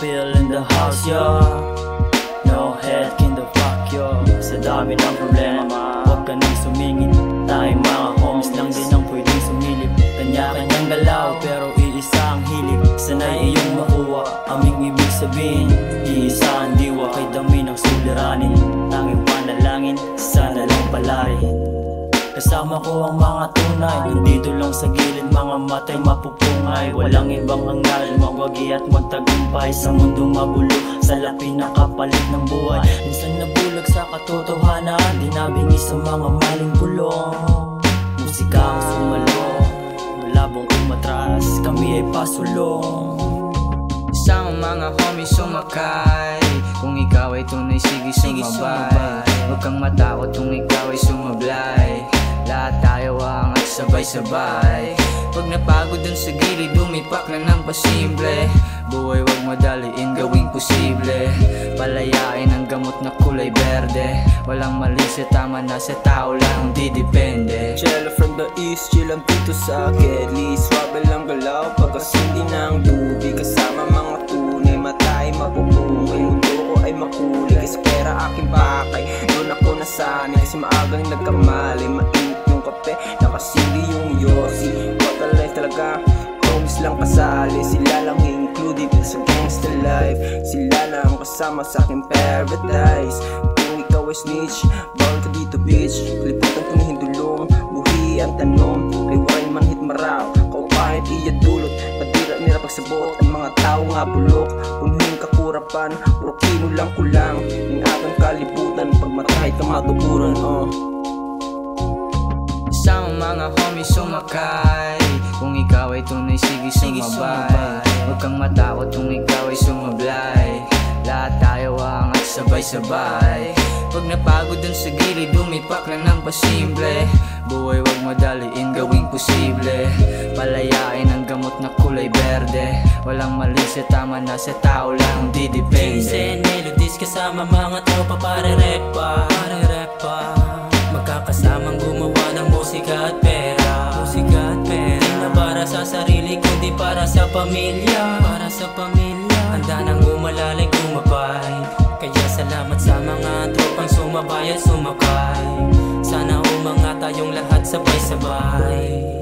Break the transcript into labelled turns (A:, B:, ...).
A: pill in the house, yo. No head can the fuck, yo. Sa dami ng problema, huwag ka nang sumingit. Tayong mga homies lang din ang pwedeng sumilip. Kanya-kanyang galaw, pero iisa ang hilig. Sanay iyong makuha, aming ibig sabihin. Iisa ang diwa, kay dami ng suliranin. Tanging panalangin, sana lang palarin. Kasama ko ang mga tunay, nandito lang sa gilid, mga matay mapupungay. Walang ibang hangal, magwagi at magtagumpay. Sa mundo magulo, sa lapi na kapalit ng buhay. Minsan nabulag sa katotohanan, dinabingi sa mga maling bulong. Musika ang sumalong, malabong umatras, kami ay pasulong.
B: Isang mga homies sumakay, kung ikaw ay tunay, sige sumabay. Huwag kang matakot kung ikaw ay sumablay. Lahat tayo aangat sabay-sabay. Pag napagod dun sa gilid, dumipak na ng pasimple. Buhay wag madaliin, gawing posible. Palayain ang gamot na kulay berde. Walang mali sa tama na sa tao lang didepende.
C: Jello from the east, chill ang dito sa Kelly. Swabe lang galaw, pagkasindi ng tubig. Kasama mga tunay, matay mapupungay. Mundo ko ay makulit, kasi pera aking pakay. Doon ako nasanay, kasi maagang nagkamali. Mainit yung kape, nakasili yung yosi. Total life talaga, homies lang kasali. Sila lang included sa gangsta life. Sila lang kasama sa aking paradise. Kung ikaw ay snitch, bawal ka dito bitch. Kaliputan tumihindulong, buhi ang tanong. Kay waray manhit maraw, kaupahin iya dulot. Patira nila pagsabot, ang mga tao nga bulok. Punuhin kakurapan, puro kino lang kulang. Yung aking kalibutan, pag matay ka matuburan,
B: Isang mga homies sumakay, kung ikaw ay tunay, sige sumabay. Huwag kang matakot kung ikaw ay sumablay. Lahat tayo aangat sabay-sabay. Pag napagod dun sa gilid, dumipak na ng pasimple. Buhay wag madaliin, gawing posible. Palayain ang gamot na kulay berde. Walang mali sa tama na sa tao lang didepende.
A: Gising melodies kasama mga tropa, pare-rap pa. Magkakasamang gumawa ng musika at pera. Di na para sa sarili, kundi para sa pamilya. Handa nang umalalay, gumabay. Kaya salamat sa mga tropang sumabay at sumakay. Sana umangat tayong lahat sabay-sabay.